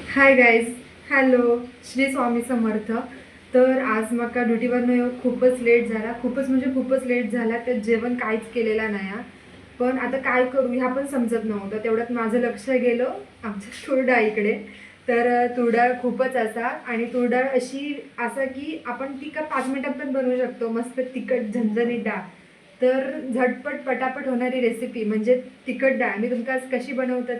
Hi guys. Hello. Shri Swami Samarth. तर आज म्हाका ड्युटीवरनं येऊन खूपच लेट झाला, खूपच म्हणजे खूपच लेट झाला. तर जेवण काहीच केलेलं नाही हा. पण आता काय करू ह्या पण समजत नव्हतं. तेवढ्यात माझं लक्ष गेलं आमच्या तूर डाळीकडे. तर तूर डाळ खूपच असा आणि तूर डाळ अशी असा की आपण ती का 5 मिनिटात पण बनवू शकतो. मस्त तिखट झणझणीत डाळ. तर झटपट पटापट होणारी रेसिपी म्हणजे तिखट डाळ मी तुमका आज कशी बनवतात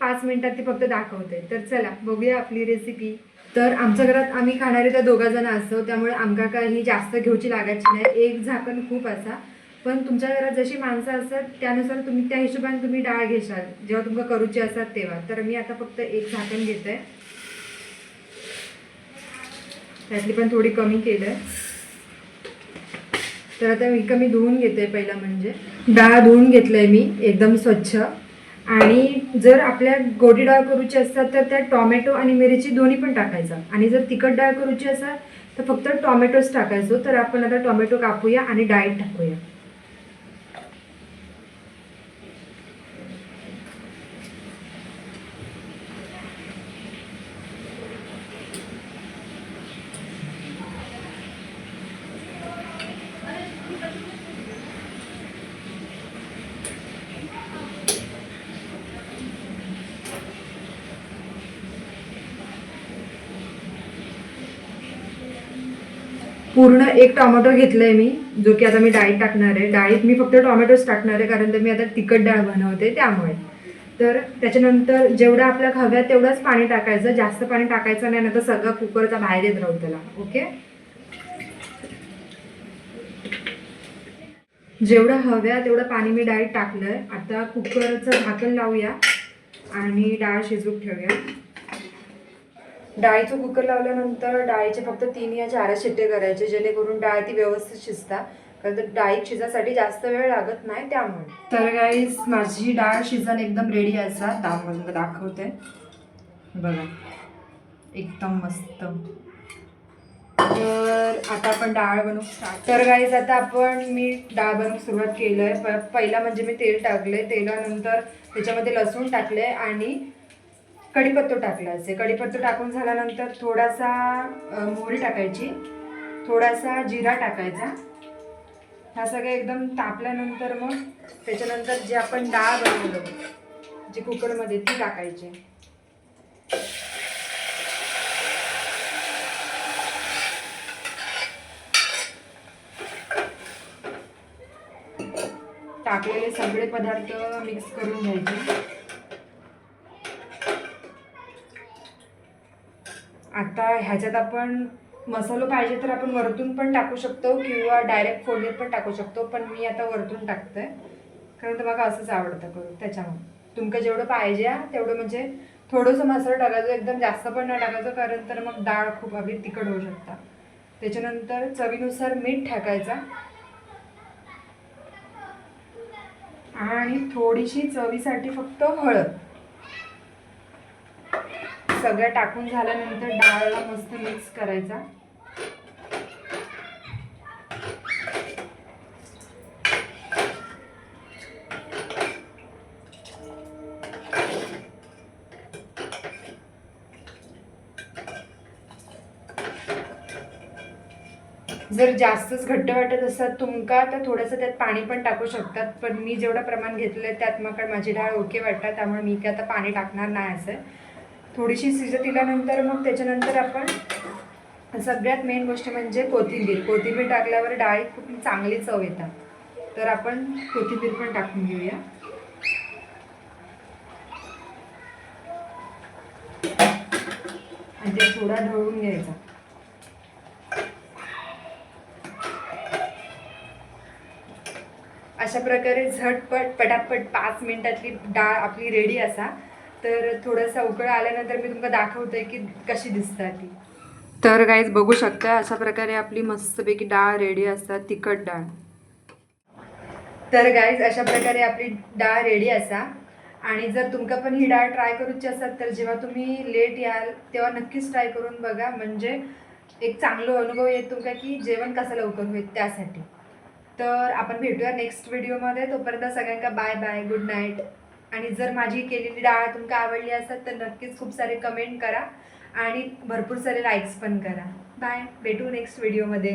5 मिनिटात ती फक्त दाखवते. तर चला बघूया आपली रेसिपी. तर आमच्या घरात आम्ही खाणारे तर 2 जण असतो, त्यामुळे आमका काही जास्त घेऊची लागायची नाही. एक झाकण खूप असा. पण तुमच्या घरात जशी माणसं असतात त्यानुसार तुम्ही त्या हिशोबाने तुम्ही डाळ घेशाल जेव्हा तुमका करूची असतात तेव्हा. तर मी आता फक्त एक झाकण घेते. त्यातली पण थोडी कमी केलं. तर आता मी धुवून घेते. पहिला म्हणजे डाळ धुवून घेतलंय मी एकदम स्वच्छ. आणि जर आपल्या गोडी डाळ करूची असतात तर त्यात टॉमॅटो आणि मिरची दोन्ही पण टाकायचं. आणि जर तिखट डाळ करूची असेल तर फक्त टॉमॅटोच टाकायचो. तर आपण आता टॉमॅटो कापूया आणि डाळीत टाकूया. पूर्ण एक टोमॅटो घेतलंय मी, जो की आता मी डाळीत टाकणार आहे. डाळीत मी फक्त टोमॅटोच टाकणार आहे कारण तर मी आता तिखट डाळ बनवते त्यामुळे. तर त्याच्यानंतर जेवढं आपल्या हव्या तेवढंच पाणी टाकायचं, जास्त पाणी टाकायचं नाही, तर सगळं कुकरचा बाहेर येत राहू त्याला. ओके. जेवढं हव्या तेवढं पाणी मी डाळीत टाकलंय. आता कुकरचं झाकण लावूया आणि डाळ शिजवून ठेवूया. डाळीचं कुकर लावल्यानंतर डाळीचे फक्त 3 या 4 शिट्टे करायचे, जेणेकरून डाळ ती व्यवस्थित शिजता. कारण तर डाळी शिजायसाठी जास्त वेळ लागत नाही त्यामुळे. तर गाईस माझी डाळ शिजन एकदम रेडी असा दाखवते बघा, एकदम मस्त. तर आता आपण डाळ बनवू स्टार्ट. तर गाईज आता मी डाळ बनवून सुरुवात केलं आहे. पहिला म्हणजे मी तेल टाकले, तेलानंतर त्याच्यामध्ये लसूण टाकले आणि कढीपत्ता टाकला असे. कढीपत्ता टाकून झाल्यानंतर थोडासा मोहरी टाकायची, थोडासा जिरा टाकायचा. हा सगळं एकदम तापल्यानंतर मग त्याच्यानंतर जे आपण डाळ बनवलं जी कुकरमध्ये ती टाकायची. टाकलेले सगळे पदार्थ मिक्स करून घ्यायचे. आता ह्याच्यात आपण मसालो पाहिजे तर आपण वरतून पण टाकू शकतो किंवा डायरेक्ट फोडणीत पण टाकू शकतो, पण मी आता वरतून टाकते कारण तर मला असंच आवडतं करून. त्याच्यामुळे तुमका जेवढं पाहिजे तेवढं म्हणजे थोडंसं मसाला टाकायचं, एकदम जास्त पण नाही टाकायचं कारण तर मग डाळ खूप आपली तिखट होऊ शकता. त्याच्यानंतर चवीनुसार मीठ टाकायचा आणि थोडीशी चवीसाठी फक्त हळद. सगळं टाकून झाल्यानंतर डाळला मस्त मिक्स करायचा. जर जास्तच घट्ट वाटत असतात तुमका तर थोडंसं त्यात पाणी पण टाकू शकतात, पण मी जेवढं प्रमाण घेतलं आहे त्यात मग माझी डाळ ओके वाटतात, त्यामुळे मी काय आता पाणी टाकणार नाही. असं थोडीशी शिजत दिल्यानंतर मग त्याच्यानंतर आपण सगळ्यात मेन गोष्ट म्हणजे कोथिंबीर टाकल्यावर डाळीत खूप चांगली चव येतात. तर आपण कोथिंबीर पण टाकून घेऊया आणि ते थोडा ढवळून घ्यायचा. अशा प्रकारे झटपट पटापट 5 मिनिटातली डाळ आपली रेडी असा. तर थोडंसं उकळ आल्यानंतर मी तुम्हाला दाखवते की कशी दिसतात ती. तर गाईज बघू शकता अशा प्रकारे आपली मस्तपैकी डाळ रेडी असतात, तिखट डाळ. तर गाईज अशा प्रकारे आपली डाळ रेडी असा. आणि जर तुमका पण ही डाळ ट्राय करूची असेल तर जेव्हा तुम्ही लेट याल तेव्हा नक्कीच ट्राय करून बघा, म्हणजे एक चांगला अनुभव येत तुमका की जेवण कसं लवकर होईल त्यासाठी. तर आपण भेटूया नेक्स्ट व्हिडिओमध्ये. तोपर्यंत सगळ्यांना बाय बाय, गुड नाईट. आणि जर माझी केलेली डाळ तुमका आवडली असेल तर नक्कीच खूप सारे कमेंट करा आणि भरपूर सारे लाईक्स पण करा. बाय, भेटू नेक्स्ट व्हिडिओमध्ये.